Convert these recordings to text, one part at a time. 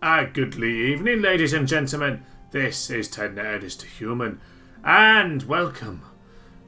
Goodly evening, ladies and gentlemen. This is To Nerd is to Human, and welcome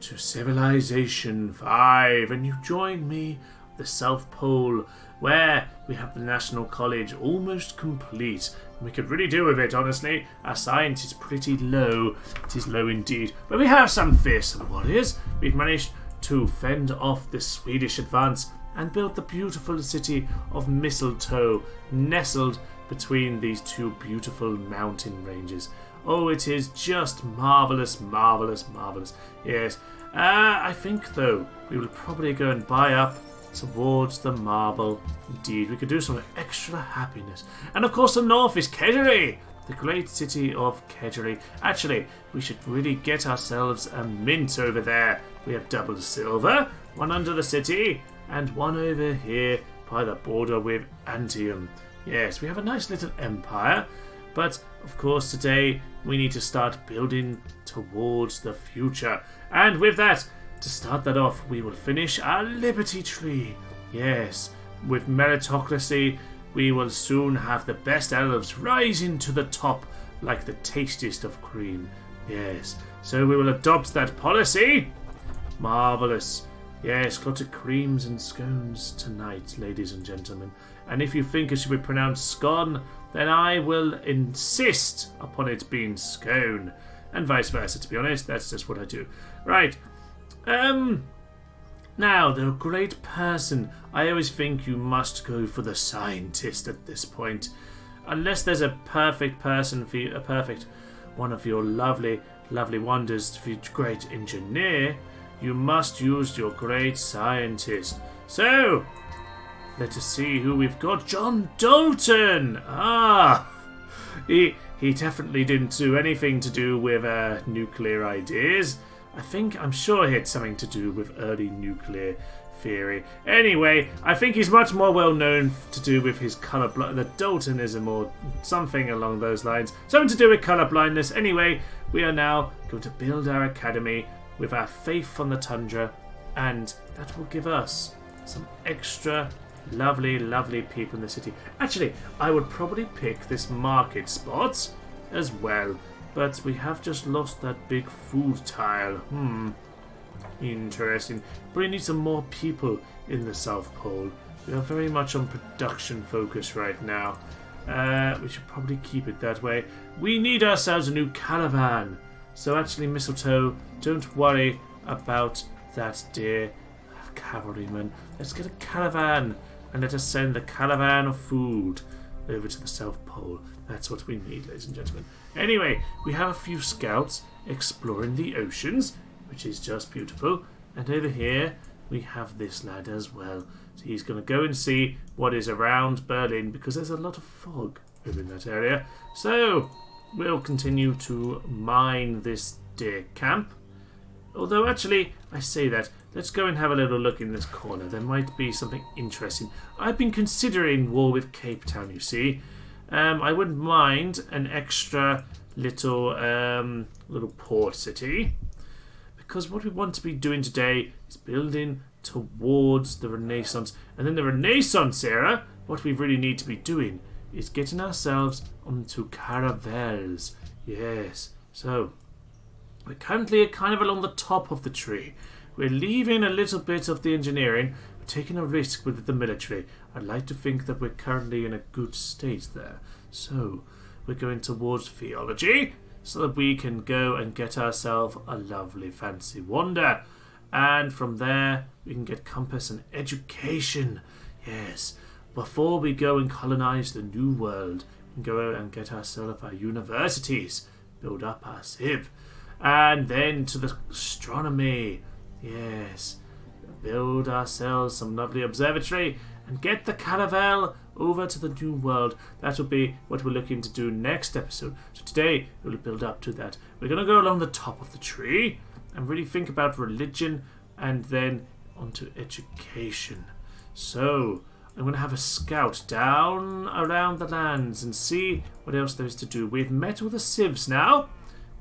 to Civilization 5. And you join me at the South Pole, where we have the National College almost complete. And we could really do with it, honestly. Our science is pretty low. It is low indeed. But we have some fearsome warriors. We've managed to fend off the Swedish advance and build the beautiful city of Mistletoe, nestled between these two beautiful mountain ranges. Oh, it is just marvellous, marvellous, marvellous. Yes. I think, though, we will probably go and buy up towards the marble. Indeed, we could do some extra happiness. And, of course, the north is Kedgery, the great city of Kedgery. Actually, we should really get ourselves a mint over there. We have double silver, one under the city, and one over here by the border with Antium. Yes, we have a nice little empire, but of course today we need to start building towards the future. And with that, to start that off, we will finish our Liberty Tree. Yes, with meritocracy, we will soon have the best elves rising to the top like the tastiest of cream. Yes, so we will adopt that policy. Marvellous. Yes, lots of creams and scones tonight, ladies and gentlemen. And if you think it should be pronounced scone, then I will insist upon it being scone. And vice versa, to be honest. That's just what I do. Right. Now, the great person. I always think you must go for the scientist at this point. Unless there's a perfect person for you, a perfect one of your lovely, lovely wonders for your great engineer, you must use your great scientist. So, let us see who we've got. John Dalton! He definitely didn't do anything to do with nuclear ideas. I'm sure he had something to do with early nuclear theory. Anyway, I think he's much more well known to do with his colour the Daltonism or something along those lines. Something to do with colour blindness. Anyway, we are now going to build our academy with our faith on the tundra, and that will give us some extra lovely, lovely people in the city. Actually, I would probably pick this market spot as well, but we have just lost that big food tile. Interesting. But we need some more people in the South Pole. We are very much on production focus right now. We should probably keep it that way. We need ourselves a new caravan. So actually, Mistletoe, don't worry about that, dear cavalryman. Let's get a caravan, and let us send the caravan of food over to the South Pole. That's what we need, ladies and gentlemen. Anyway, we have a few scouts exploring the oceans, which is just beautiful. And over here, we have this lad as well. So he's going to go and see what is around Berlin, because there's a lot of fog over in that area. So we'll continue to mine this dear camp. Although, actually, I say that. Let's go and have a little look in this corner. There might be something interesting. I've been considering war with Cape Town, you see. I wouldn't mind an extra little port city. Because what we want to be doing today is building towards the Renaissance. And then the Renaissance era, what we really need to be doing is getting ourselves onto caravels. Yes. So, we're currently kind of along the top of the tree. We're leaving a little bit of the engineering. We're taking a risk with the military. I'd like to think that we're currently in a good state there. So, we're going towards theology, so that we can go and get ourselves a lovely fancy wonder. And from there, we can get compass and education. Yes. Before we go and colonize the New World, we can go and get ourselves our universities, build up our civ. And then to the astronomy. Yes. Build ourselves some lovely observatory and get the caravel over to the New World. That will be what we're looking to do next episode. So today, we'll build up to that. We're going to go along the top of the tree and really think about religion and then onto education. So, I'm going to have a scout down around the lands and see what else there is to do. We've met all the civs now.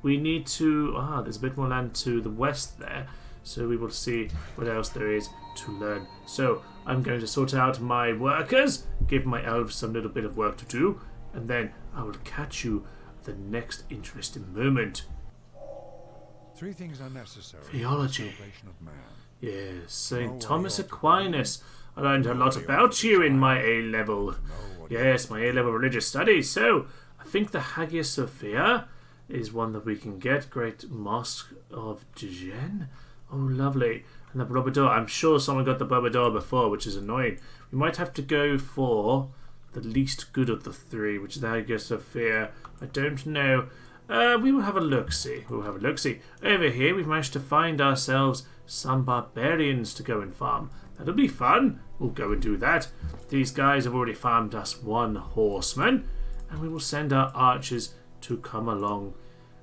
We need to... there's a bit more land to the west there. So we will see what else there is to learn. So I'm going to sort out my workers, give my elves some little bit of work to do, and then I will catch you at the next interesting moment. 3 things are necessary Theology. for the salvation of man. Yes, St. Thomas Aquinas. I learned a lot about you in my A-level. Yes, my A-level religious studies. So, I think the Hagia Sophia is one that we can get. Great Mosque of Dijon. Oh, lovely. And the Bobador. I'm sure someone got the Bobador before, which is annoying. We might have to go for the least good of the 3, which is the Hagia Sophia. I don't know. We will have a look-see. We'll have a look-see. Over here, we've managed to find ourselves some barbarians to go and farm. That'll be fun. We'll go and do that. These guys have already farmed us 1 horseman, and we will send our archers to come along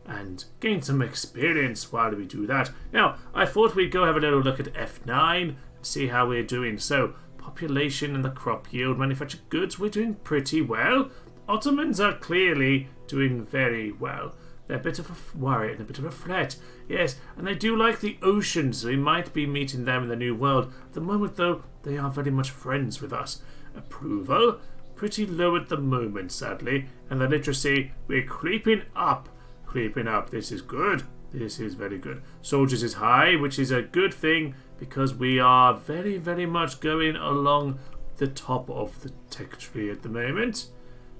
and gain some experience while we do that. Now, I thought we'd go have a little look at F9 and see how we're doing. So, population and the crop yield, manufactured goods, we're doing pretty well. Ottomans are clearly doing very well. They're a bit of a worry and a bit of a threat. Yes, and they do like the oceans. We might be meeting them in the New World. At the moment, though, they are very much friends with us. Approval? Pretty low at the moment, sadly. And the literacy, we're creeping up. Creeping up. This is good. This is very good. Soldiers is high, which is a good thing because we are very, very much going along the top of the tech tree at the moment.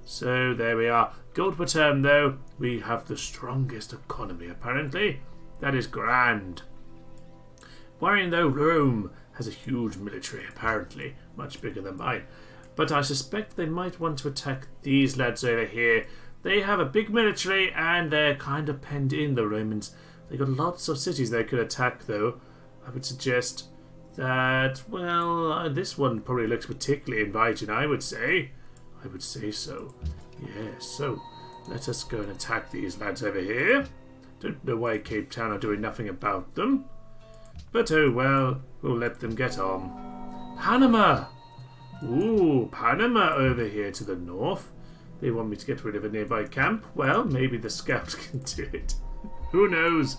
So there we are. Gold per term, though, we have the strongest economy, apparently. That is grand. Worrying, though, Rome has a huge military, apparently. Much bigger than mine. But I suspect they might want to attack these lads over here. They have a big military, and they're kind of penned in, the Romans. They've got lots of cities they could attack, though. I would suggest that, well, this one probably looks particularly inviting, I would say. I would say so. Yes, so let us go and attack these lads over here. Don't know why Cape Town are doing nothing about them. But oh well, we'll let them get on. Panama! Ooh, Panama over here to the north. They want me to get rid of a nearby camp. Well, maybe the scouts can do it. Who knows?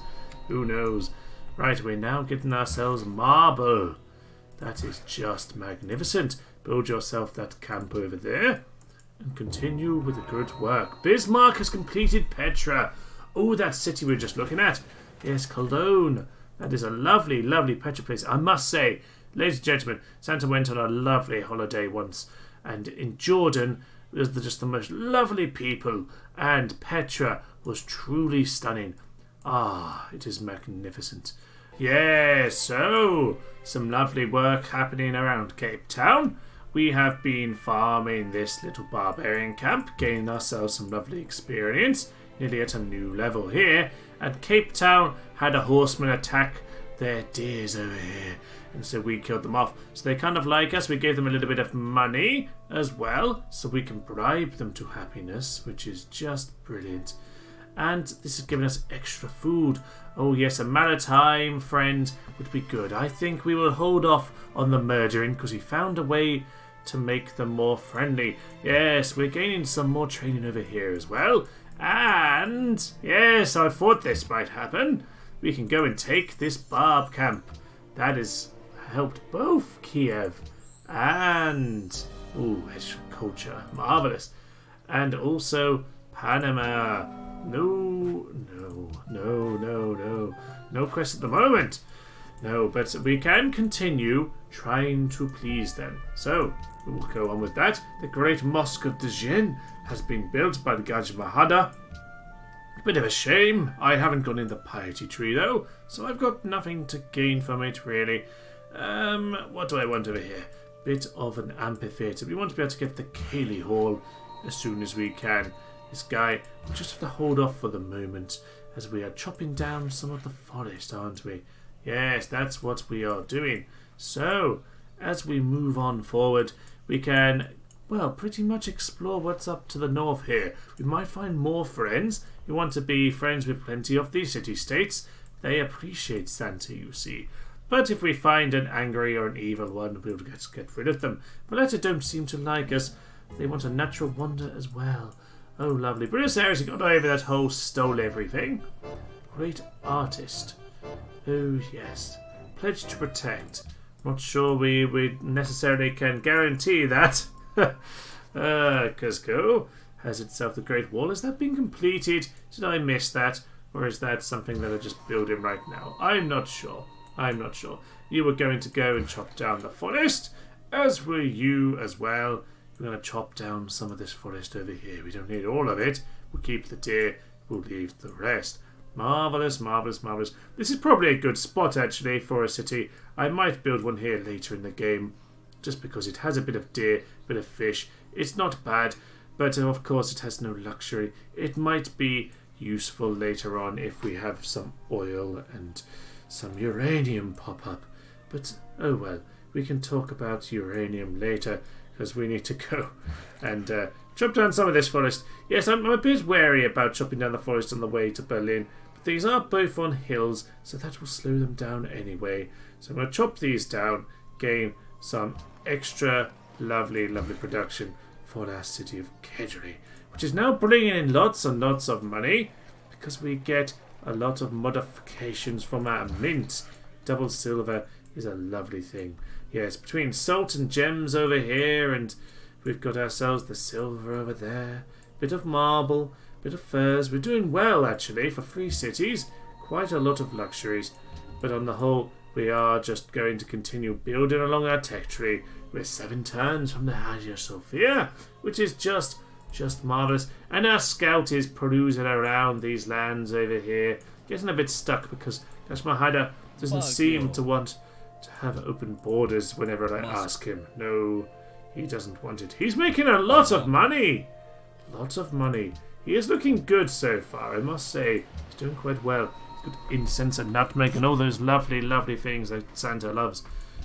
Who knows? Right, we're now getting ourselves marble. That is just magnificent. Build yourself that camp over there. And continue with the good work. Bismarck has completed Petra. Oh, that city we were just looking at. Yes, Cologne. That is a lovely, lovely Petra place. I must say, ladies and gentlemen, Santa went on a lovely holiday once. And in Jordan, it was just the most lovely people. And Petra was truly stunning. Ah, it is magnificent. Yes, so, some lovely work happening around Cape Town. We have been farming this little barbarian camp, gaining ourselves some lovely experience, nearly at a new level here. And Cape Town had a horseman attack their deers over here, and so we killed them off. So they kind of like us. We gave them a little bit of money as well, so we can bribe them to happiness, which is just brilliant. And this has given us extra food. Oh yes, a maritime friend would be good. I think we will hold off on the murdering because we found a way to make them more friendly. Yes, we're gaining some more training over here as well. And yes, I thought this might happen. We can go and take this barb camp. That has helped both Kiev and culture. Marvelous. And also Panama. No quest at the moment. No, but we can continue trying to please them. So, we will go on with that. The Great Mosque of Dijon has been built by the Gaj Mahada. Bit of a shame. I haven't gone in the piety tree though, so I've got nothing to gain from it really. What do I want over here? Bit of an amphitheatre. We want to be able to get the Cayley Hall as soon as we can. This guy, we'll just have to hold off for the moment as we are chopping down some of the forest, aren't we? Yes, that's what we are doing. So, as we move on forward, we can, well, pretty much explore what's up to the north here. We might find more friends. We want to be friends with plenty of these city-states. They appreciate Santa, you see. But if we find an angry or an evil one, we'll get rid of them. Valletta don't seem to like us. They want a natural wonder as well. Oh, lovely. Buenos Aires got over that whole stole everything. Great artist. Oh, yes. Pledge to protect. Not sure we necessarily can guarantee that. Cusco. has itself the Great Wall. Has that been completed? Did I miss that? Or is that something that I just building right now? I'm not sure. I'm not sure. You were going to go and chop down the forest, as were you as well. We're going to chop down some of this forest over here. We don't need all of it. We'll keep the deer. We'll leave the rest. Marvellous, marvellous, marvellous. This is probably a good spot, actually, for a city. I might build one here later in the game, just because it has a bit of deer, a bit of fish. It's not bad, but of course it has no luxury. It might be useful later on if we have some oil and some uranium pop up. But, oh well, we can talk about uranium later, because we need to go and chop down some of this forest. Yes, I'm a bit wary about chopping down the forest on the way to Berlin, but these are both on hills, so that will slow them down anyway. So I'm going to chop these down, gain some extra lovely, lovely production for our city of Kedgery, which is now bringing in lots and lots of money because we get a lot of modifications from our mint. Double silver is a lovely thing. Yes, between salt and gems over here, and we've got ourselves the silver over there. Bit of marble, bit of furs. We're doing well, actually, for 3 cities. Quite a lot of luxuries. But on the whole, we are just going to continue building along our tech tree. We're 7 turns from the Hagia Sophia, which is just marvellous. And our scout is perusing around these lands over here, getting a bit stuck because Kashmahada doesn't seem to want to have open borders whenever I ask him. No, he doesn't want it. He's making a lot of money. Lots of money. He is looking good so far, I must say. He's doing quite well. Good incense and nutmeg and all those lovely, lovely things that Santa loves.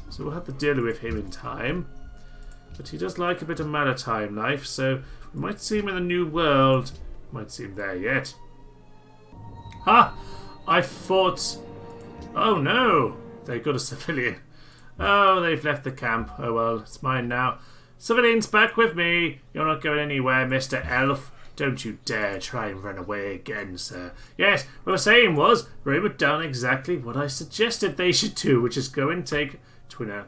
So we'll have to deal with him in time. But he does like a bit of maritime life, so we might see him in the New World. Might see him there yet. Ha! I thought... Oh no! They got a civilian. Oh, they've left the camp. Oh well, it's mine now. Civilian's back with me. You're not going anywhere, Mr. Elf. Don't you dare try and run away again, sir. Yes, what I was saying was, Rome had done exactly what I suggested they should do, which is go and take Tiwanaku.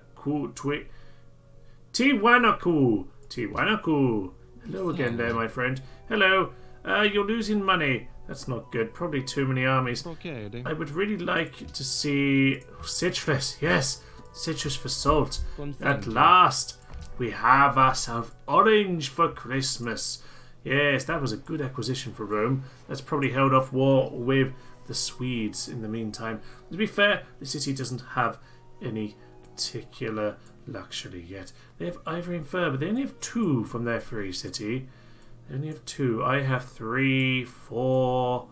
Hello again there, my friend. Hello. You're losing money. That's not good. Probably too many armies. I would really like to see citrus. Yes, citrus for salt. At last, we have ourselves orange for Christmas. Yes, that was a good acquisition for Rome. That's probably held off war with the Swedes in the meantime. To be fair, the city doesn't have any particular luxury yet. They have ivory and fur, but they only have 2 from their free city. They only have 2. I have 3, 4,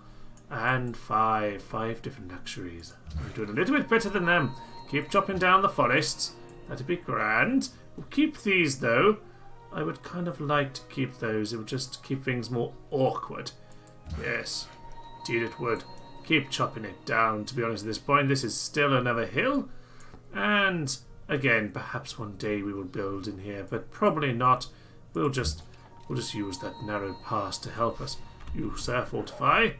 and 5. 5 different luxuries. I'm doing a little bit better than them. Keep chopping down the forests. That'd be grand. We'll keep these, though. I would kind of like to keep those. It would just keep things more awkward. Yes, indeed it would. Keep chopping it down, to be honest at this point. This is still another hill. And, again, perhaps one day we will build in here, but probably not. We'll just use that narrow pass to help us. You, sir, fortify.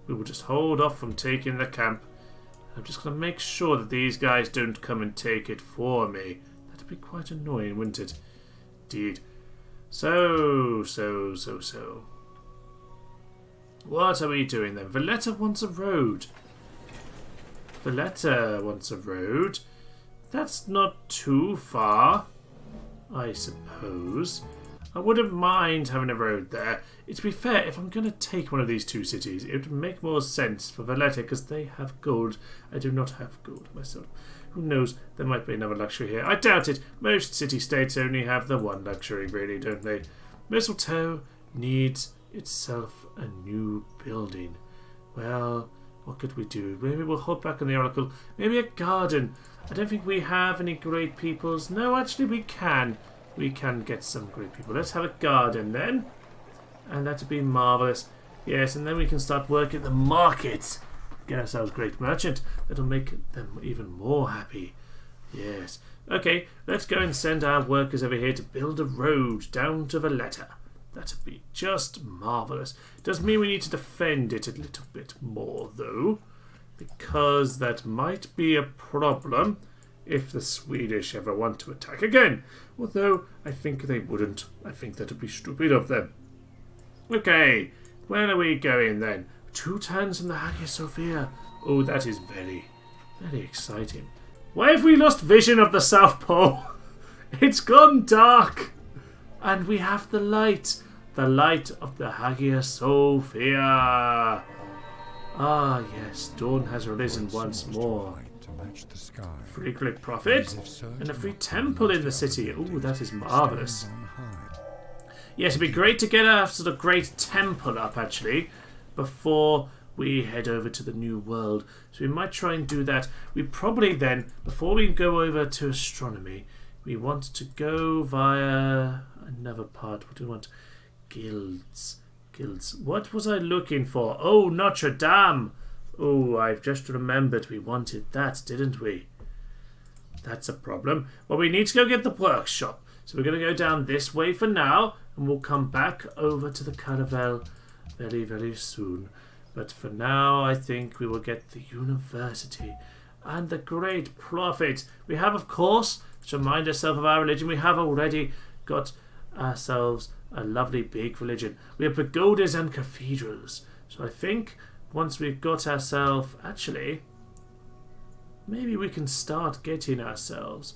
We will just hold off from taking the camp. I'm just going to make sure that these guys don't come and take it for me. That'd be quite annoying, wouldn't it? Indeed. So. What are we doing then? Valletta wants a road. Valletta wants a road. That's not too far, I suppose. I wouldn't mind having a road there. To be fair, if I'm going to take one of these 2 cities, it would make more sense for Valletta because they have gold. I do not have gold myself. Who knows? There might be another luxury here. I doubt it. Most city-states only have the one luxury, really, don't they? Mistletoe needs itself a new building. Well, what could we do? Maybe we'll hold back on the oracle. Maybe a garden. I don't think we have any great peoples. No, actually we can. We can get some great people. Let's have a garden then. And that'd be marvellous. Yes, and then we can start working the market. Get ourselves a great merchant. That'll make them even more happy. Yes. Okay, let's go and send our workers over here to build a road down to Valletta. That'd be just marvellous. Does mean we need to defend it a little bit more, though, because that might be a problem if the Swedish ever want to attack again. Although, I think they wouldn't. I think that'd be stupid of them. Okay, where are we going then? 2 turns from the Hagia Sophia. Oh, that is very, very exciting. Why have we lost vision of the South Pole? It's gone dark. And we have the light. The light of the Hagia Sophia. Ah, yes, dawn has risen once more. To match the sky. Free click profit and a free temple in the city. Oh, that is marvellous. On high. Yes, it'd be great to get a sort of great temple up, actually, before we head over to the new world. So we might try and do that. We probably then, before we go over to astronomy, we want to go via another part. What do we want? Guilds. Guilds. What was I looking for? Oh, Notre Dame. Oh, I've just remembered we wanted that, didn't we? That's a problem. Well, we need to go get the workshop. So we're going to go down this way for now, and we'll come back over to the caravel very, very soon. But for now, I think we will get the university and the great prophet. We have, of course, to remind ourselves of our religion, we have already got ourselves a lovely big religion. We have pagodas and cathedrals. So I think once we've got ourselves, actually, maybe we can start getting ourselves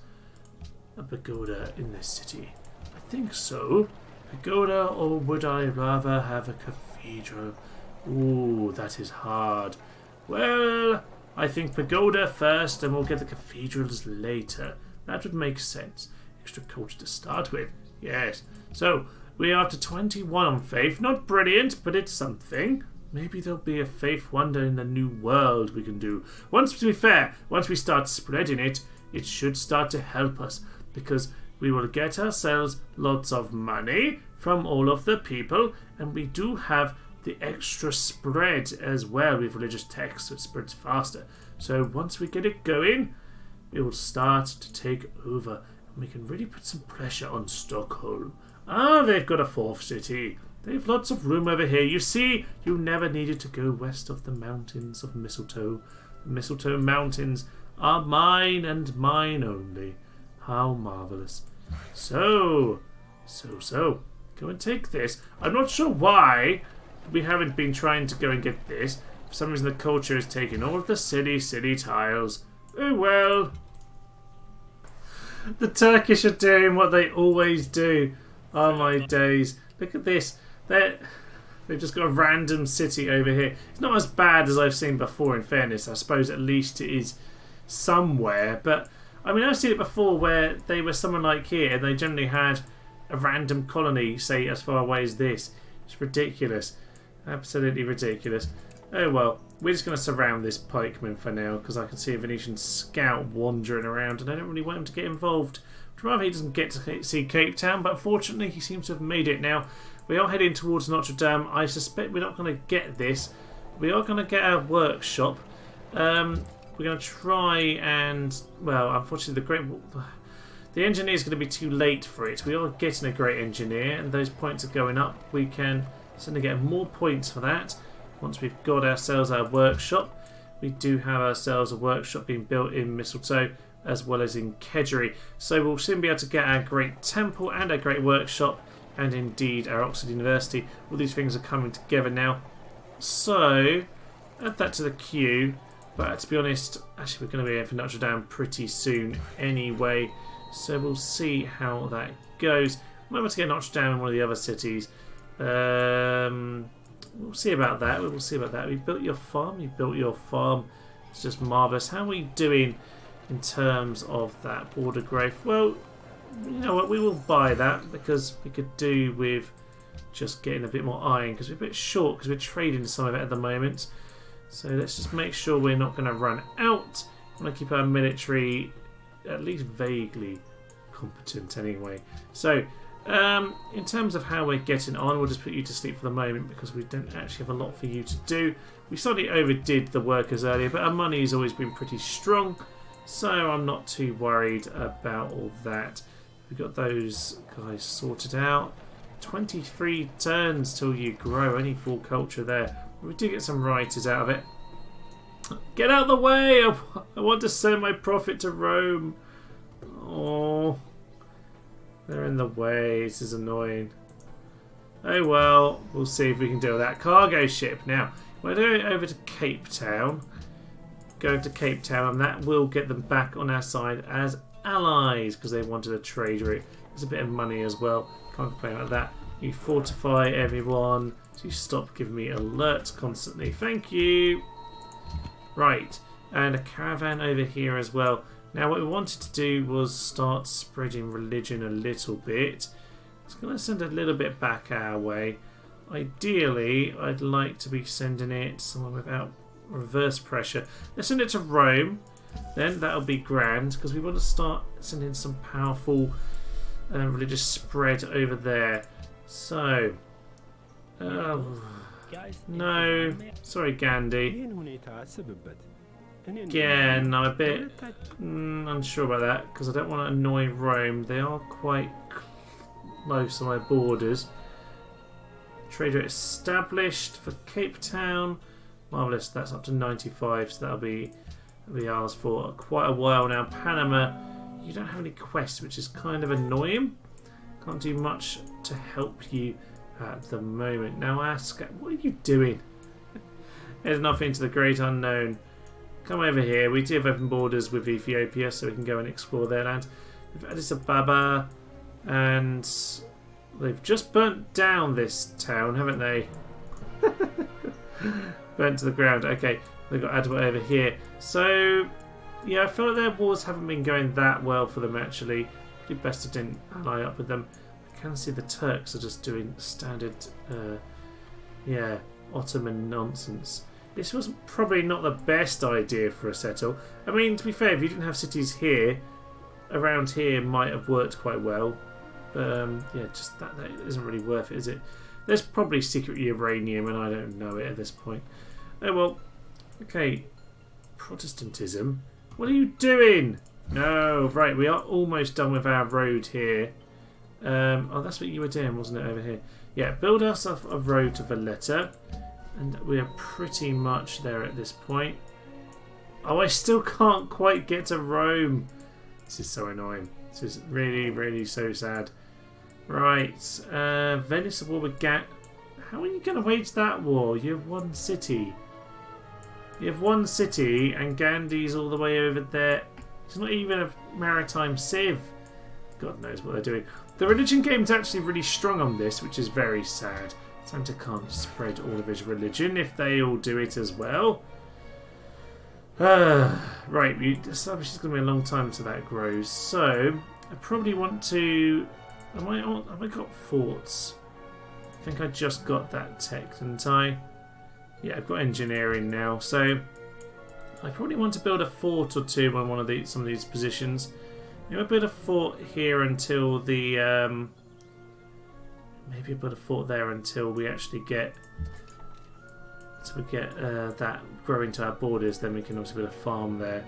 a pagoda in this city. I think so. Pagoda, or would I rather have a cathedral? Ooh, that is hard. Well, I think pagoda first and we'll get the cathedrals later. That would make sense. Extra culture to start with. Yes. So, we are up to 21 on faith. Not brilliant, but it's something. Maybe there'll be a faith wonder in the new world we can do. To be fair, once we start spreading it, it should start to help us. Because we will get ourselves lots of money from all of the people. And we do have the extra spread as well with religious texts, so it spreads faster. So once we get it going, it will start to take over. And we can really put some pressure on Stockholm. Ah, they've got a 4th city. They've lots of room over here. You see, you never needed to go west of the mountains of Mistletoe. The Mistletoe Mountains are mine and mine only. How marvellous. So. Go and take this. I'm not sure why we haven't been trying to go and get this. For some reason the culture is taking all of the city tiles. Oh well. The Turkish are doing what they always do. Oh my days. Look at this. They've just got a random city over here. It's not as bad as I've seen before, in fairness. I suppose at least it is somewhere. But, I mean, I've seen it before where they were someone like here and they generally had a random colony, say, as far away as this. It's ridiculous. Absolutely ridiculous. Oh well, we're just going to surround this pikeman for now because I can see a Venetian scout wandering around and I don't really want him to get involved. I'd rather he doesn't get to see Cape Town, but fortunately he seems to have made it now. We are heading towards Notre Dame. I suspect we're not going to get this. We are going to get our workshop. We're going to try and, well, unfortunately the engineer is going to be too late for it. We are getting a great engineer and those points are going up. We can certainly get more points for that once we've got ourselves our workshop. We do have ourselves a workshop being built in Mistletoe as well as in Kedgery. So we'll soon be able to get our great temple and our great workshop and indeed our Oxford University. All these things are coming together now. So add that to the queue. But to be honest, actually we're going to be here for Notre Dame pretty soon anyway. So we'll see how that goes. We might be able to get Notre Dame in one of the other cities. We'll see about that. We will see about that. We built your farm. You built your farm. It's just marvellous. How are we doing in terms of that border growth? Well, you know what? We will buy that because we could do with just getting a bit more iron because we're a bit short because we're trading some of it at the moment. So let's just make sure we're not going to run out. I want to keep our military at least vaguely competent anyway. So in terms of how we're getting on, we'll just put you to sleep for the moment because we don't actually have a lot for you to do. We slightly overdid the workers earlier, but our money has always been pretty strong, so I'm not too worried about all that. We've got those guys sorted out. 23 turns till you grow any full culture there. We do get some writers out of it. Get out of the way! I want to send my prophet to Rome. Oh. They're in the way. This is annoying. Oh well, we'll see if we can deal with that. Cargo ship. Now, we're going over to Cape Town. Go to Cape Town, and that will get them back on our side as allies because they wanted a trade route. There's a bit of money as well. Can't complain about that. You fortify everyone. So you stop giving me alerts constantly. Thank you. Right, and a caravan over here as well. Now what we wanted to do was start spreading religion a little bit. It's going to send a little bit back our way. Ideally, I'd like to be sending it somewhere without reverse pressure. Let's send it to Rome. Then that'll be grand because we want to start sending some powerful religious spread over there. So, no, sorry Gandhi. Again, I'm a bit unsure about that because I don't want to annoy Rome. They are quite close on my borders. Trader established for Cape Town. Marvellous, that's up to 95, so that'll be ours for quite a while now. Panama, you don't have any quests, which is kind of annoying. Can't do much to help you at the moment. Now ask, what are you doing? Heading off into the great unknown. Come over here. We do have open borders with Ethiopia, so we can go and explore their land. We've Addis Ababa, and they've just burnt down this town, haven't they? Burnt to the ground. Okay, they've got Adwa over here. So, yeah, I feel like their wars haven't been going that well for them, actually. Probably best I didn't ally up with them. I can see the Turks are just doing standard, Ottoman nonsense. This was probably not the best idea for a settle. I mean, to be fair, if you didn't have cities here, around here might have worked quite well. Yeah, just that isn't really worth it, is it? There's probably secret uranium and I don't know it at this point. Oh well. Okay. Protestantism? What are you doing? No, right, we are almost done with our road here. Oh, that's what you were doing, wasn't it, over here? Yeah, build us a road to Valletta. And we are pretty much there at this point. Oh, I still can't quite get to Rome. This is so annoying. This is really, really so sad. Right, Venice at war with How are you going to wage that war? You have one city. You have one city and Gandhi's all the way over there. It's not even a maritime civ. God knows what they're doing. The religion game's actually really strong on this, which is very sad. Santa can't spread all of his religion if they all do it as well. Right, we established it's going to be a long time until that grows. So, I probably want to... Have I got forts? I think I just got that tech, didn't I? Yeah, I've got engineering now. So, I probably want to build a fort or two on some of these positions. Maybe I'll build a fort here until the... maybe I'll build a fort there until we actually get... that growing to our borders. Then we can also build a farm there.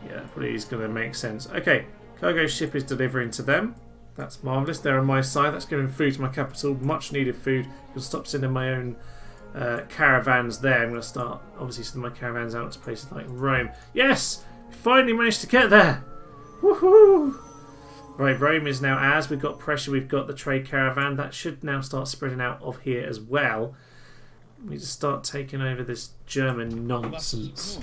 Yeah, that probably is going to make sense. Okay, cargo ship is delivering to them. That's marvellous. They're on my side. That's giving food to my capital. Much needed food. I'll stop sending my own caravans there. I'm going to start obviously sending my caravans out to places like Rome. Yes! We finally managed to get there! Woohoo! Right, Rome is now ours. We've got pressure. We've got the trade caravan. That should now start spreading out of here as well. We just start taking over this German nonsense.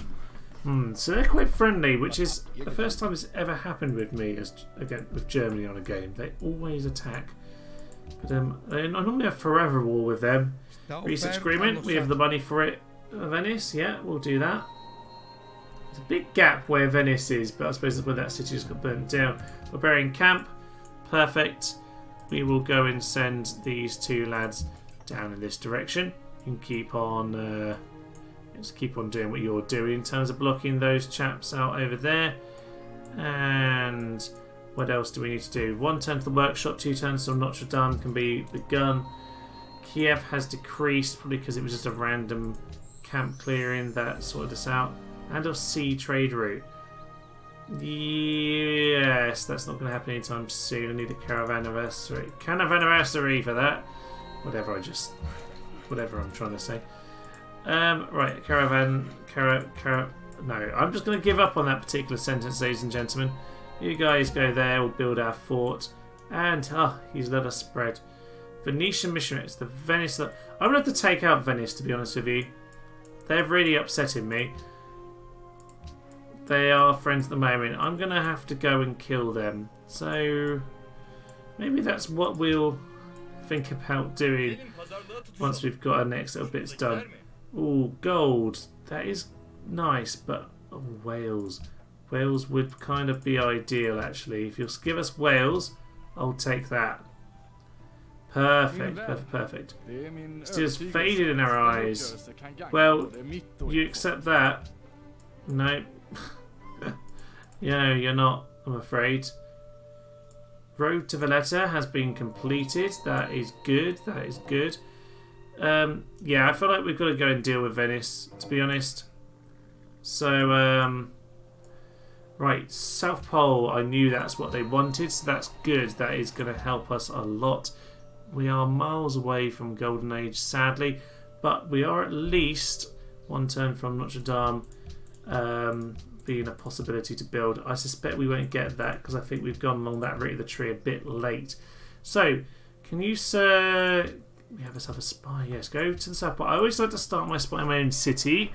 So they're quite friendly, which is the first time it's ever happened with me again with Germany on a game. They always attack. But I normally have forever war with them. Research agreement. We have the money for it. Venice, yeah, we'll do that. There's a big gap where Venice is, but I suppose that's where that city just got burnt down. Barbarian camp. Perfect. We will go and send these two lads down in this direction. You can keep on just keep on doing what you're doing in terms of blocking those chaps out over there. And what else do we need to do? 1 turn to the workshop, 2 turns till Notre Dame can be begun. Kiev has decreased, probably because it was just a random camp clearing that sorted us out. And a sea trade route. Yes, that's not going to happen anytime soon. I need a caravan anniversary. Caravan for that. Whatever I'm trying to say. Right, caravan. No, I'm just going to give up on that particular sentence, ladies and gentlemen. You guys go there. We'll build our fort. And, he's let us spread. Venetian missionaries. The Venice. I'm going to have to take out Venice, to be honest with you. They're really upsetting me. They are friends at the moment. I'm going to have to go and kill them. So maybe that's what we'll think about doing once we've got our next little bits done. Ooh, gold. That is nice, but Wales. Wales would kind of be ideal, actually. If you'll give us Wales, I'll take that. Perfect, perfect. It's just faded in our eyes. Well, you accept that? No. No, you're not, I'm afraid. Road to Valletta has been completed. That is good. That is good. Yeah, I feel like we've got to go and deal with Venice, to be honest. So, right, South Pole. I knew that's what they wanted, so that's good. That is going to help us a lot. We are miles away from Golden Age, sadly, but we are at least one turn from Notre Dame being a possibility to build. I suspect we won't get that because I think we've gone along that route of the tree a bit late. So, can you, sir... We have us have a spy. Yes, go to the South Pole. I always like to start my spy in my own city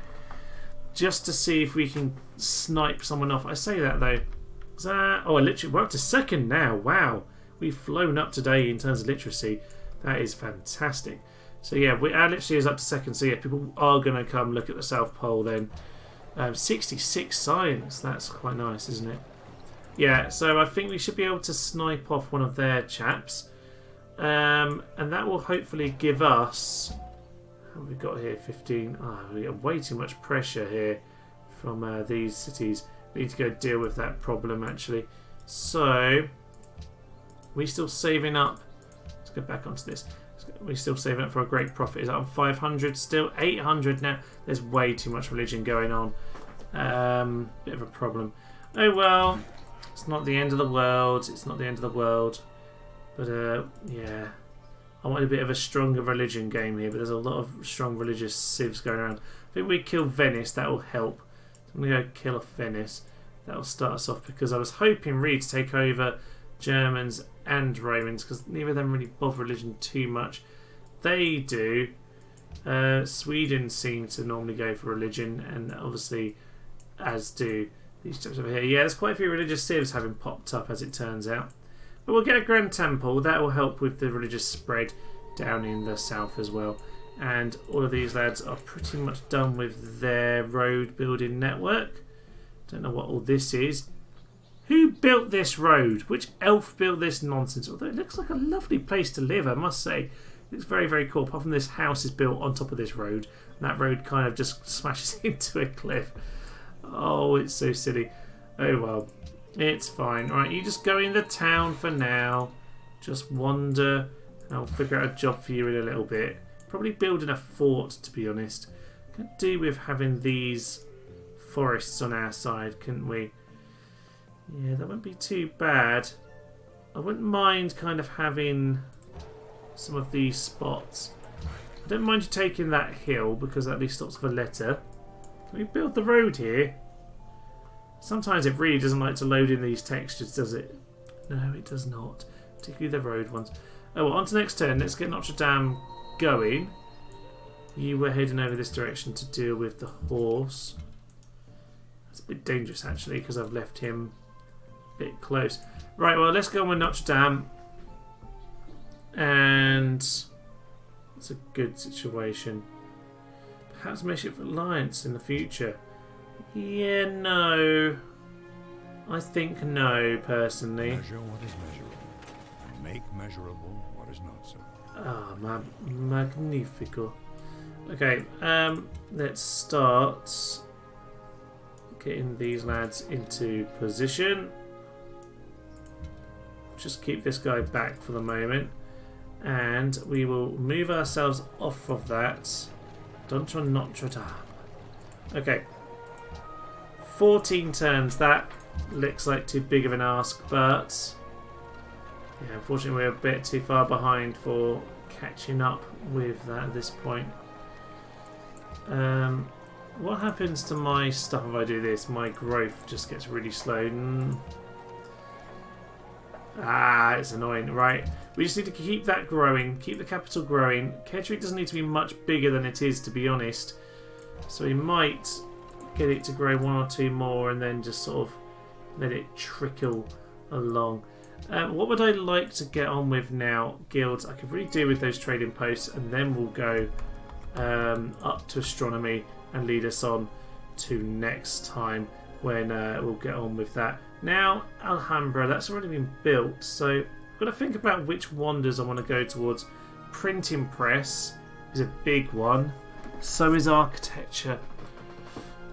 just to see if we can snipe someone off. I say that, though. Oh, we're up to second now. Wow. We've flown up today in terms of literacy. That is fantastic. So yeah, our literacy is up to second. So yeah, people are going to come look at the South Pole then. 66 science. That's quite nice, isn't it? Yeah, so I think we should be able to snipe off one of their chaps. And that will hopefully give us... What have we got here? 15. Oh, we have way too much pressure here from these cities. We need to go deal with that problem, actually. So... We're still saving up. Let's go back onto this. We're still saving up for a great profit. Is that on 500 still? 800 now. There's way too much religion going on. Bit of a problem. Oh well. It's not the end of the world. It's not the end of the world. But yeah. I want a bit of a stronger religion game here. But there's a lot of strong religious civs going around. I think we kill Venice. That will help. So I'm going to go kill off Venice. That will start us off. Because I was hoping really to take over Germans and Romans, because neither of them really bother religion too much. They do. Sweden seem to normally go for religion, and obviously as do these chaps over here. Yeah, there's quite a few religious civs having popped up, as it turns out. But we'll get a Grand Temple. That will help with the religious spread down in the south as well. And all of these lads are pretty much done with their road building network. Don't know what all this is. Who built this road? Which elf built this nonsense? Although it looks like a lovely place to live, I must say. It's very, very cool. Apart from this house is built on top of this road. And that road kind of just smashes into a cliff. Oh, it's so silly. Oh, well. It's fine. Alright, you just go in the town for now. Just wander. And I'll figure out a job for you in a little bit. Probably building a fort, to be honest. Could do with having these forests on our side, couldn't we? Yeah, that wouldn't be too bad. I wouldn't mind kind of having some of these spots. I don't mind you taking that hill because that at least stops Valletta. Can we build the road here? Sometimes it really doesn't like to load in these textures, does it? No, it does not. Particularly the road ones. Oh, well, on to the next turn. Let's get Notre Dame going. You were heading over this direction to deal with the horse. That's a bit dangerous, actually, because I've left him bit close. Right, well, let's go on with Notre Dame. And it's a good situation. Perhaps Makeshift Alliance in the future. Yeah, no. I think no, personally. Measure what is measurable. Make measurable what is not so. Ah, magnifico. Okay, let's start getting these lads into position. Just keep this guy back for the moment, and we will move ourselves off of that. Dontra Notre Dame. Okay, 14 turns. That looks like too big of an ask, but yeah, unfortunately we're a bit too far behind for catching up with that at this point. What happens to my stuff if I do this? My growth just gets really slow. Ah, it's annoying. Right, we just need to keep that growing, keep the capital growing. Kedrick doesn't need to be much bigger than it is, to be honest. So we might get it to grow 1 or 2 more and then just sort of let it trickle along. What would I like to get on with now? Guilds. I could really do with those trading posts, and then we'll go up to astronomy and lead us on to next time when we'll get on with that. Now, Alhambra, that's already been built, so I've got to think about which wonders I want to go towards. Printing press is a big one. So is architecture.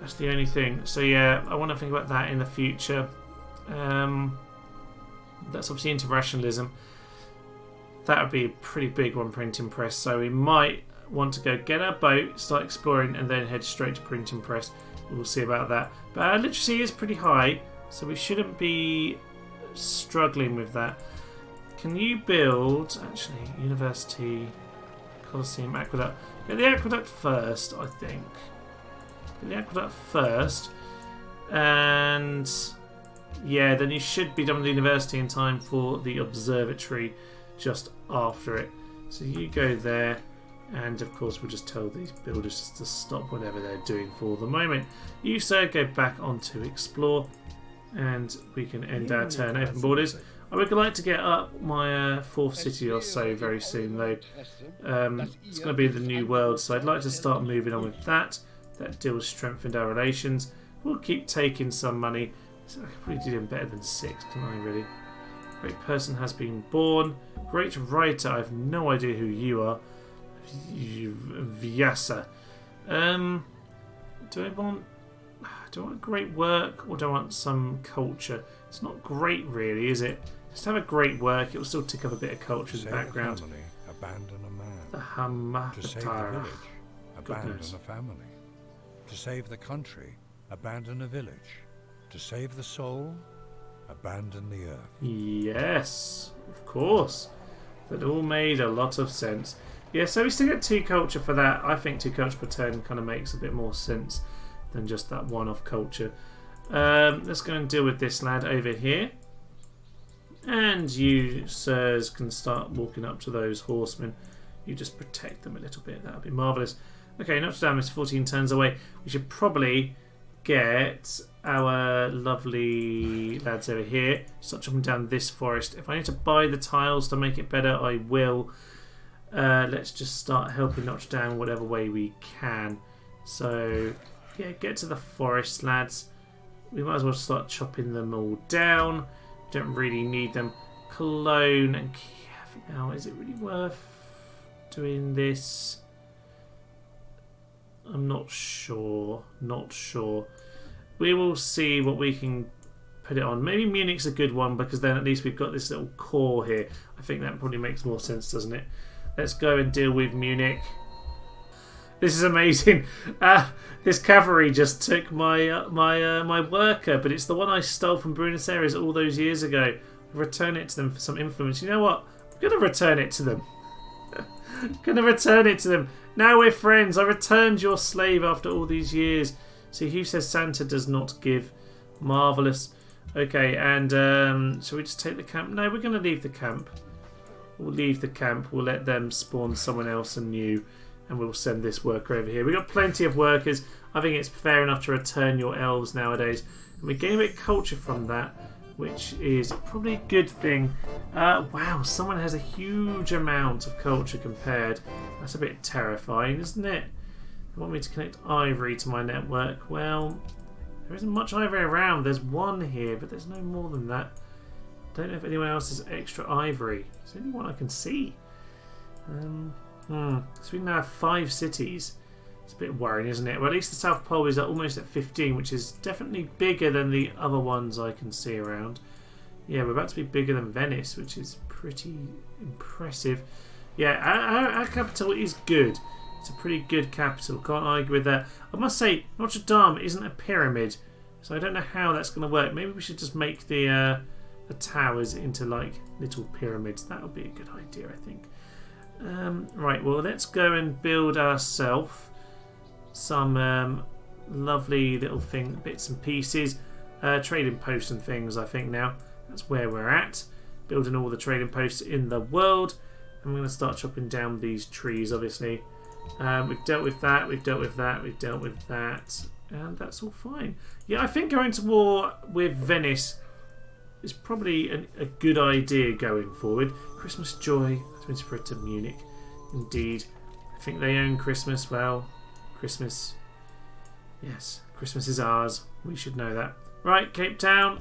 That's the only thing. So yeah, I want to think about that in the future. That's obviously into rationalism. That would be a pretty big one, printing press. So we might want to go get our boat, start exploring, and then head straight to printing press. We'll see about that. But our literacy is pretty high, so we shouldn't be struggling with that. Can you build, actually, university, Colosseum, aqueduct? Get the aqueduct first, I think. Get the aqueduct first. And yeah, then you should be done with the university in time for the observatory just after it. So you go there, and of course we'll just tell these builders to stop whatever they're doing for the moment. You, sir, go back on to explore, and we can end our turn. Open borders. I would like to get up my 4th city or so very soon, though. It's going to be the new world, so I'd like to start moving on with that. That deal strengthened our relations. We'll keep taking some money. So I could probably do them better than 6, can I really? Great person has been born. Great writer. I have no idea who you are. Vyasa. Do I want great work, or do I want some culture? It's not great, really, is it? Just have a great work. It will still tick up a bit of culture in the background. Family, abandon a man. The Hamatara. To save the village, abandon Goodness. a family. To save the country, abandon a village. To save the soul, abandon the earth. Yes, of course. That all made a lot of sense. Yeah, so we still get 2 culture for that. I think 2 culture per turn kind of makes a bit more sense than just that one-off culture. Let's go and deal with this lad over here. And you, sirs, can start walking up to those horsemen. You just protect them a little bit. That would be marvellous. Okay, Notre Dame is 14 turns away. We should probably get our lovely lads over here. Start chopping down this forest. If I need to buy the tiles to make it better, I will. Let's just start helping Notre Dame whatever way we can. So, yeah, get to the forest, lads. We might as well start chopping them all down. Don't really need them. Cologne and Kiev. Now, is it really worth doing this? I'm not sure. Not sure. We will see what we can put it on. Maybe Munich's a good one, because then at least we've got this little core here. I think that probably makes more sense, doesn't it? Let's go and deal with Munich. This is amazing. This cavalry just took my worker, but it's the one I stole from Buenos Aires all those years ago. Return it to them for some influence. You know what? I'm going to return it to them. Now we're friends. I returned your slave after all these years. See, who says Santa does not give? Marvellous. Okay, and shall we just take the camp? No, we're going to leave the camp. We'll leave the camp. We'll let them spawn someone else anew, and we'll send this worker over here. We've got plenty of workers. I think it's fair enough to return your elves nowadays. And we gain a bit of culture from that, which is probably a good thing. Wow, someone has a huge amount of culture compared. That's a bit terrifying, isn't it? They want me to connect ivory to my network. Well, there isn't much ivory around. There's one here, but there's no more than that. Don't know if anyone else has extra ivory. There's only one I can see. So we now have 5 cities. It's a bit worrying, isn't it? Well, at least the South Pole is almost at 15, which is definitely bigger than the other ones I can see around. Yeah, we're about to be bigger than Venice, which is pretty impressive. Yeah, our capital is good. It's a pretty good capital. Can't argue with that. I must say, Notre Dame isn't a pyramid, so I don't know how that's going to work. Maybe we should just make the towers into like little pyramids. That would be a good idea, I think. Right, well, let's go and build ourselves some lovely little bits and pieces. Trading posts and things, I think now. That's where we're at. building all the trading posts in the world. I'm going to start chopping down these trees, obviously. We've dealt with that, we've dealt with that, we've dealt with that, and that's all fine. Yeah, I think going to war with Venice is probably a good idea going forward. Christmas joy has been spread to Munich. Indeed. I think they own Christmas. Well, Christmas. Yes, Christmas is ours. We should know that. Right, Cape Town.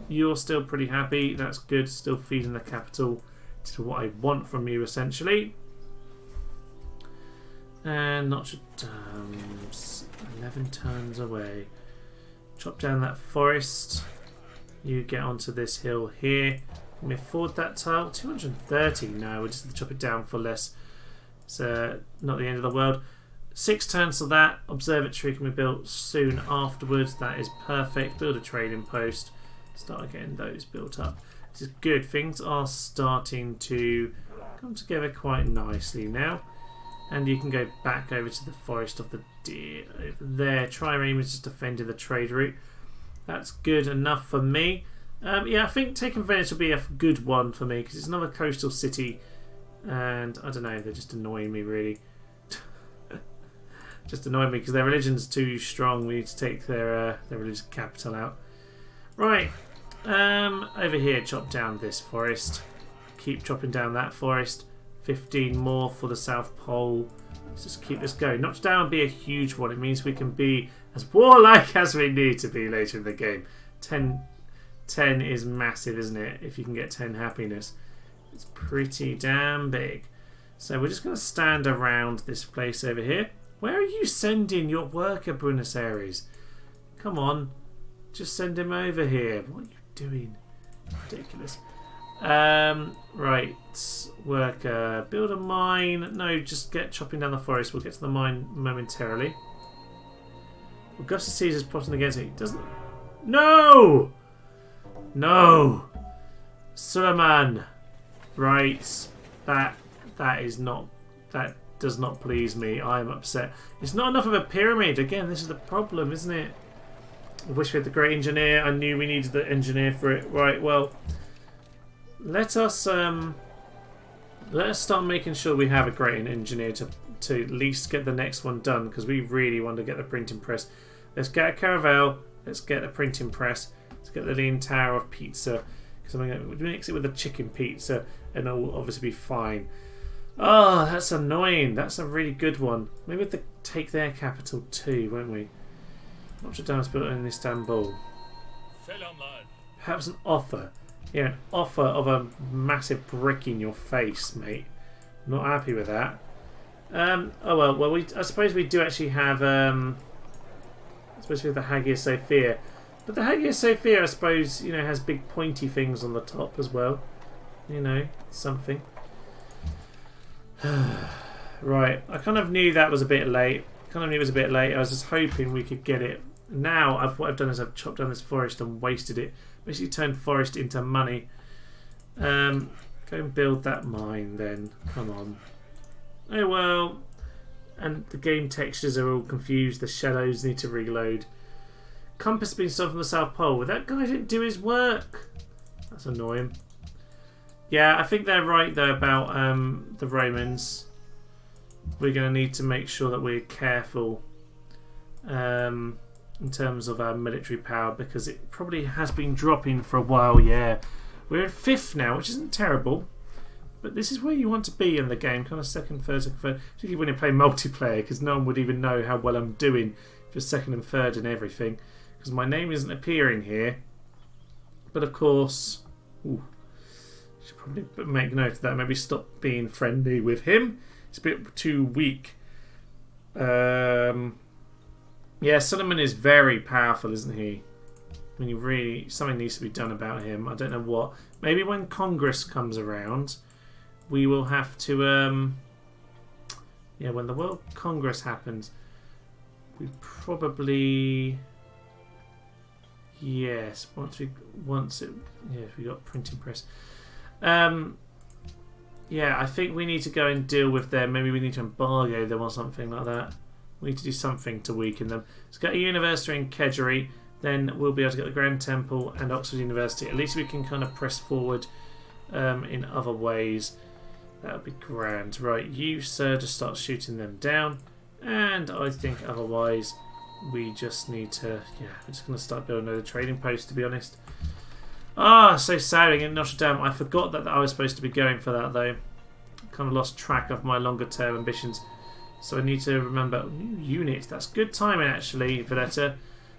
You're still pretty happy. That's good. Still feeding the capital to what I want from you, essentially. And Notre Dame's 11 turns away. Chop down that forest. You get onto this hill here. Can we afford that tile? 230. No, we'll just chop it down for less. It's not the end of the world. 6 turns to that. Observatory can be built soon afterwards. That is perfect. Build a trading post. Start getting those built up. This is good. Things are starting to come together quite nicely now. And you can go back over to the Forest of the Deer over there. Trireme is just defending the trade route. That's good enough for me. Yeah, I think taking Venice will be a good one for me because it's another coastal city. And I don't know, they're just annoying me really. Just annoying me because their religion's too strong. We need to take their religious capital out. Right, over here, chop down this forest. Keep chopping down that forest. 15 more for the South Pole. Let's just keep this going. Notre Dame will be a huge one. It means we can be as warlike as we need to be later in the game. 10 is massive, isn't it? If you can get 10 happiness. It's pretty damn big. So we're just going to stand around this place over here. Where are you sending your worker, Buenos Aires? Come on. Just send him over here. What are you doing? Ridiculous. Right. Worker. Build a mine. No, just get chopping down the forest. We'll get to the mine momentarily. Augustus Caesar's plotting against it. Doesn't... No! No! Suleiman. Right. That is not... That does not please me. I am upset. It's not enough of a pyramid. Again, this is the problem, isn't it? I wish we had the great engineer. I knew we needed the engineer for it. Right, well... Let us start making sure we have a great engineer to at least get the next one done, because we really want to get the printing press. Let's get a caravel. Let's get the printing press. Let's get the Lean Tower of Pizza, because I'm going to mix it with the chicken pizza, and it will obviously be fine. Oh, that's annoying. That's a really good one. Maybe we'll take their capital too, won't we? Notre Dame is built in Istanbul. Perhaps an offer. Yeah, an offer of a massive brick in your face, mate. Not happy with that. Oh well. I suppose we do actually have. I suppose we have the Hagia Sophia, but the Hagia Sophia, I suppose, has big pointy things on the top as well. Something. Right, I kind of knew that was a bit late. I was just hoping we could get it. Now, what I've done is I've chopped down this forest and wasted it. Basically turned forest into money. Go and build that mine then. Come on. Oh well. And the game textures are all confused. The shadows need to reload. Compass being stolen from the South Pole. Well, that guy didn't do his work. That's annoying. Yeah, I think they're right though about the Romans. We're going to need to make sure that we're careful in terms of our military power, because it probably has been dropping for a while. Yeah, we're in 5th now, which isn't terrible, but this is where you want to be in the game, kind of second, third, particularly when you play multiplayer, because no one would even know how well I'm doing for 2nd and 3rd and everything, because my name isn't appearing here. But of course, should probably make note of that. Maybe stop being friendly with him. It's a bit too weak. Yeah, Solomon is very powerful, isn't he? I mean, something needs to be done about him. I don't know what. Maybe when Congress comes around, we will have to. Yeah, when the World Congress happens, we probably. Yes, once we got printing press. Yeah, I think we need to go and deal with them. Maybe we need to embargo them or something like that. We need to do something to weaken them. Let's get a university in Kedgery. Then we'll be able to get the Grand Temple and Oxford University. At least we can kind of press forward in other ways, that would be grand. Right, you, sir, just start shooting them down. And I think otherwise we just need to... Yeah, we're just going to start building another trading post, to be honest. Ah, so sad in Notre Dame. I forgot that I was supposed to be going for that, though. Kind of lost track of my longer term ambitions. So I need to remember... New unit. That's good timing, actually, Valletta.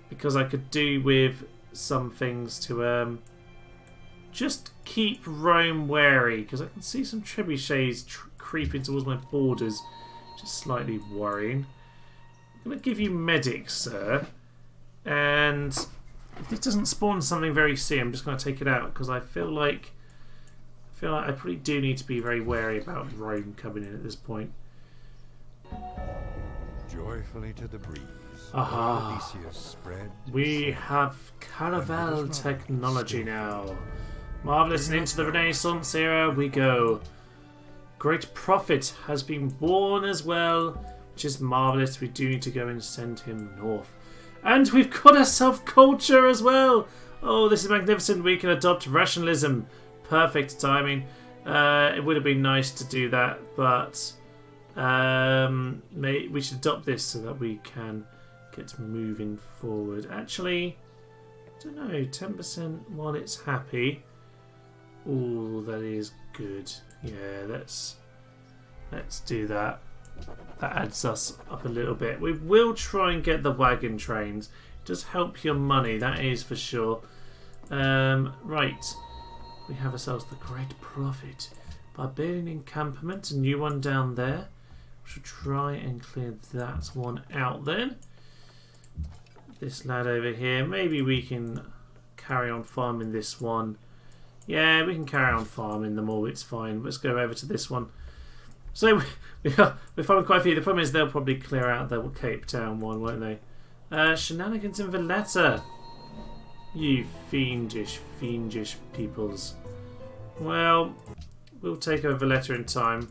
Because I could do with some things to... just keep Rome wary, because I can see some trebuchets creeping towards my borders, which is slightly worrying. I'm going to give you medics, sir, and if this doesn't spawn something very soon, I'm just going to take it out, because I feel like I probably do need to be very wary about Rome coming in at this point. Joyfully to the breeze. Aha! Spread We have caravel technology now. Marvellous, and into the Renaissance era we go. Great prophet has been born as well, which is marvellous. We do need to go and send him north. And we've got ourselves culture as well. Oh, this is magnificent. We can adopt rationalism. Perfect timing. It would have been nice to do that, but we should adopt this so that we can get moving forward. Actually, I don't know, 10% while it's happy. Oh, that is good. Yeah, let's do that. That adds us up a little bit. We will try and get the wagon trains. It does help your money, that is for sure. Right. We have ourselves the Great Prophet. Barbarian encampment, a new one down there. We should try and clear that one out then. This lad over here, maybe we can carry on farming this one. Yeah, we can carry on farming them all, it's fine. Let's go over to this one. So, we're farming quite a few. The problem is they'll probably clear out the Cape Town one, won't they? Shenanigans in Valletta. You fiendish peoples. Well, we'll take over Valletta in time.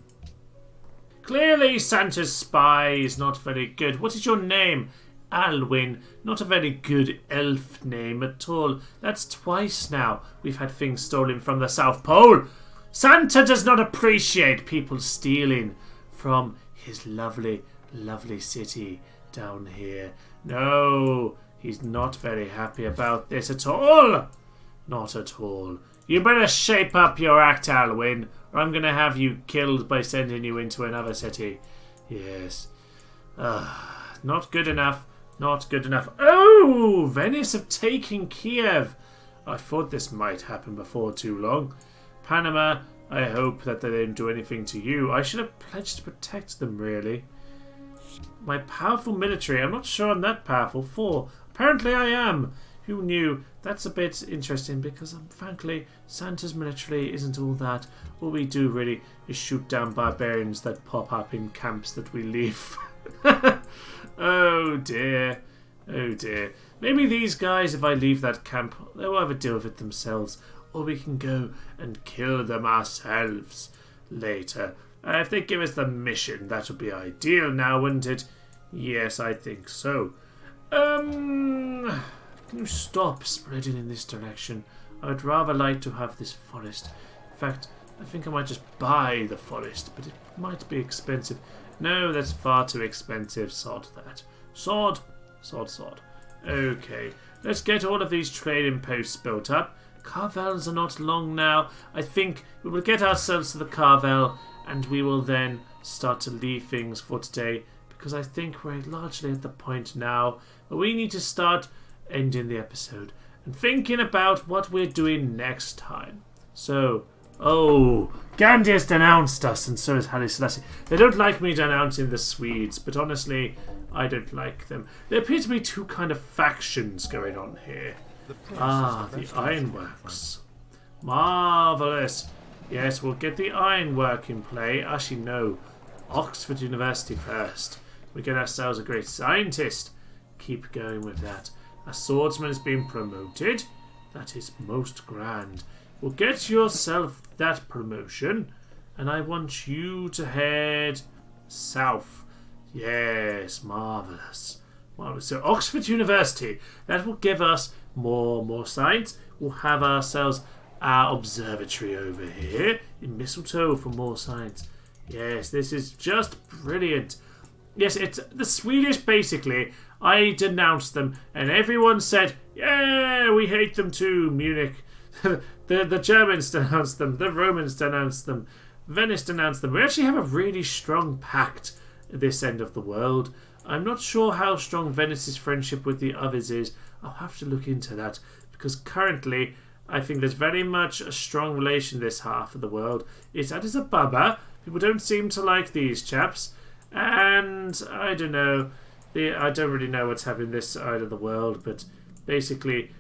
Clearly, Santa's spy is not very good. What is your name? Alwyn. Not a very good elf name at all. That's twice now we've had things stolen from the South Pole. Santa does not appreciate people stealing from his lovely, lovely city down here. No, he's not very happy about this at all. Not at all. You better shape up your act, Alwyn, or I'm going to have you killed by sending you into another city. Yes. Not good enough. Not good enough. Oh! Venice have taken Kiev. I thought this might happen before too long. Panama, I hope that they didn't do anything to you. I should have pledged to protect them, really. My powerful military. I'm not sure I'm that powerful. 4. Apparently I am. Who knew? That's a bit interesting because, frankly, Santa's military isn't all that. All we do, really, is shoot down barbarians that pop up in camps that we leave. Oh dear. Oh dear. Maybe these guys, if I leave that camp, they'll have a deal with it themselves. Or we can go and kill them ourselves later. If they give us the mission, that would be ideal now, wouldn't it? Yes, I think so. Can you stop spreading in this direction? I would rather like to have this forest. In fact, I think I might just buy the forest, but it might be expensive. No, that's far too expensive. Sod that. Sod. Sod, sod. Okay, let's get all of these trading posts built up. Caravels are not long now. I think we will get ourselves to the caravel and we will then start to leave things for today, because I think we're largely at the point now where we need to start ending the episode and thinking about what we're doing next time. So, Gandhi has denounced us, and so has Haile Selassie. They don't like me denouncing the Swedes, but honestly, I don't like them. There appear to be two kind of factions going on here. The ironworks. Marvellous. Yes, we'll get the ironwork in play. Actually, no. Oxford University first. We get ourselves a great scientist. Keep going with that. A swordsman has been promoted. That is most grand. Well, get yourself that promotion, and I want you to head south. Yes, marvellous. So Oxford University, that will give us more science. We'll have ourselves our observatory over here in Mistletoe for more science. Yes, this is just brilliant. Yes, it's the Swedish, basically. I denounced them, and everyone said, yeah, we hate them too, Munich. The Germans denounced them, the Romans denounced them, Venice denounced them. We actually have a really strong pact at this end of the world. I'm not sure how strong Venice's friendship with the others is. I'll have to look into that, because currently I think there's very much a strong relation in this half of the world. It's Addis Ababa. People don't seem to like these chaps, and I don't know. I don't really know what's happening this side of the world, but basically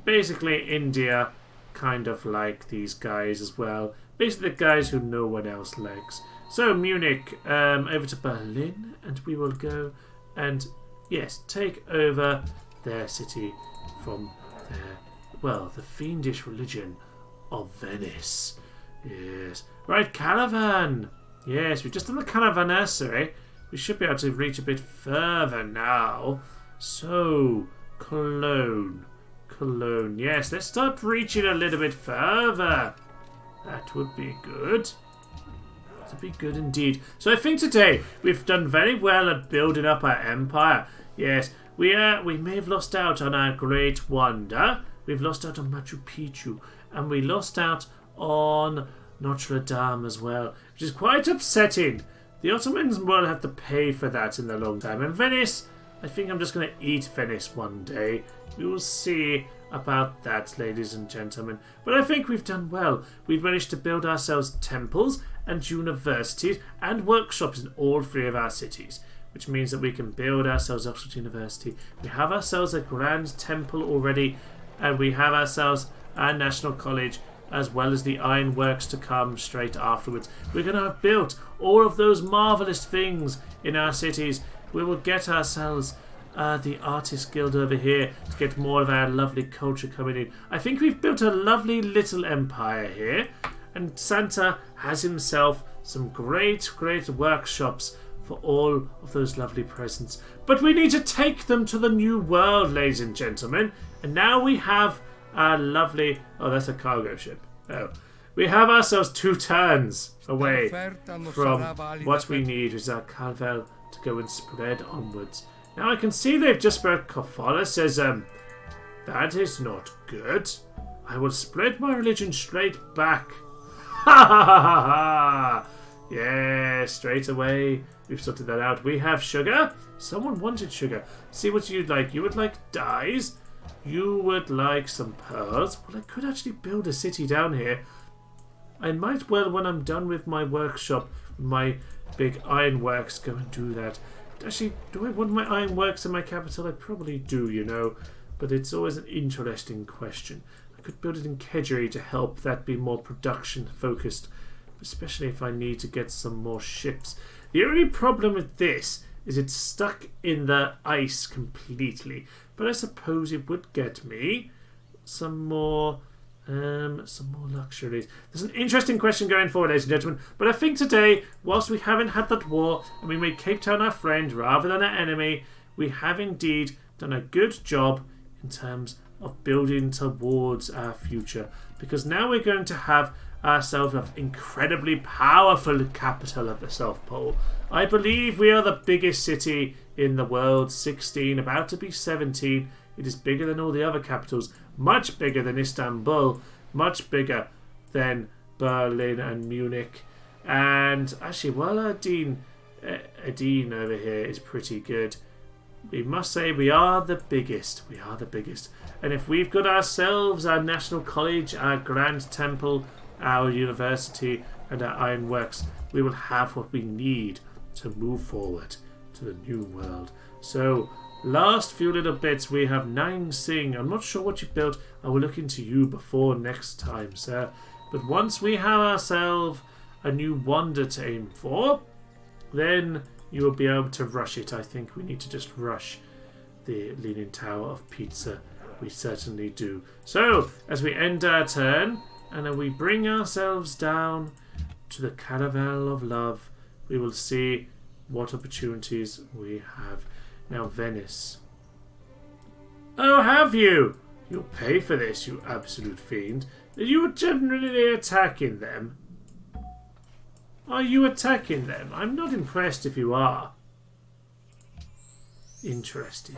India kind of like these guys as well. Basically the guys who no one else likes. So Munich, over to Berlin, and we will go and, yes, take over their city from the fiendish religion of Venice. Yes. Right, caravan. Yes, we've just done the caravanserai. We should be able to reach a bit further now. So, Cologne. Yes, let's start reaching a little bit further. That would be good. That would be good indeed. So I think today we've done very well at building up our empire. Yes, we may have lost out on our great wonder. We've lost out on Machu Picchu. And we lost out on Notre Dame as well, which is quite upsetting. The Ottomans will have to pay for that in the long time. And Venice, I think I'm just going to eat Venice one day. We will see about that, ladies and gentlemen. But I think we've done well. We've managed to build ourselves temples and universities and workshops in all three of our cities, which means that we can build ourselves Oxford University. We have ourselves a grand temple already, and we have ourselves our National College, as well as the ironworks to come straight afterwards. We're going to have built all of those marvellous things in our cities. We will get ourselves the Artist Guild over here to get more of our lovely culture coming in. I think we've built a lovely little empire here, and Santa has himself some great workshops for all of those lovely presents. But we need to take them to the new world, ladies and gentlemen. And now we have our lovely... Oh, that's a cargo ship. Oh. We have ourselves 2 turns away from what we need, which is our caravel to go and spread onwards. Now I can see they've just spread. Kafala says, that is not good. I will spread my religion straight back. Ha ha ha ha ha! Yeah, straight away. We've sorted that out. We have sugar. Someone wanted sugar. See what you'd like. You would like dyes. You would like some pearls. Well, I could actually build a city down here. I might well, when I'm done with my workshop, my big ironworks, go and do that. Actually, do I want my ironworks in my capital? I probably do, you know. But it's always an interesting question. I could build it in Kedgery to help that be more production focused, especially if I need to get some more ships. The only problem with this is it's stuck in the ice completely. But I suppose it would get me some more luxuries. There's an interesting question going forward, ladies and gentlemen. But I think today, whilst we haven't had that war, and we made Cape Town our friend rather than our enemy, we have indeed done a good job in terms of building towards our future. Because now we're going to have ourselves an incredibly powerful capital at the South Pole. I believe we are the biggest city in the world, 16, about to be 17. It is bigger than all the other capitals, much bigger than Istanbul, much bigger than Berlin and Munich. And actually, well, Adine over here is pretty good. We must say we are the biggest. We are the biggest. And if we've got ourselves our National College, our Grand Temple, our university, and our ironworks, we will have what we need to move forward to the new world. So, last few little bits, we have Nine Sing. I'm not sure what you built. I will look into you before next time, sir. But once we have ourselves a new wonder to aim for, then you will be able to rush it. I think we need to just rush the Leaning Tower of Pizza. We certainly do. So, as we end our turn, and we bring ourselves down to the Caravel of Love, we will see what opportunities we have. Now, Venice. Oh, have you? You'll pay for this, you absolute fiend. Are you generally attacking them? Are you attacking them? I'm not impressed if you are. Interesting.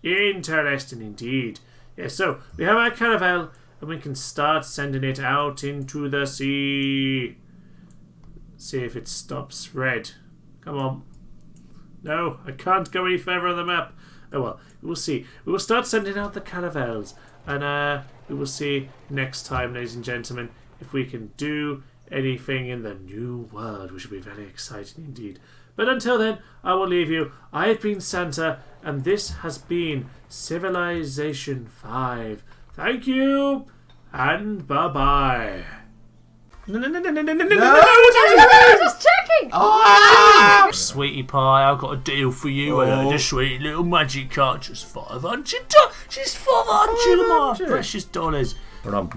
Interesting indeed. Yeah, so we have our caravel and we can start sending it out into the sea. See if it stops red. Come on. No, I can't go any further on the map. Oh well, we will see. We will start sending out the caravels. And we will see next time, ladies and gentlemen, if we can do anything in the new world, which will be very exciting indeed. But until then, I will leave you. I have been Santa, and this has been Civilization 5. Thank you, and bye-bye. No. Just checking. Sweetie pie, I've got a deal for you. A sweet little magic card, just $500. Just $500 of my precious dollars. I'm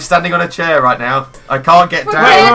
standing on a chair right now. I can't get down.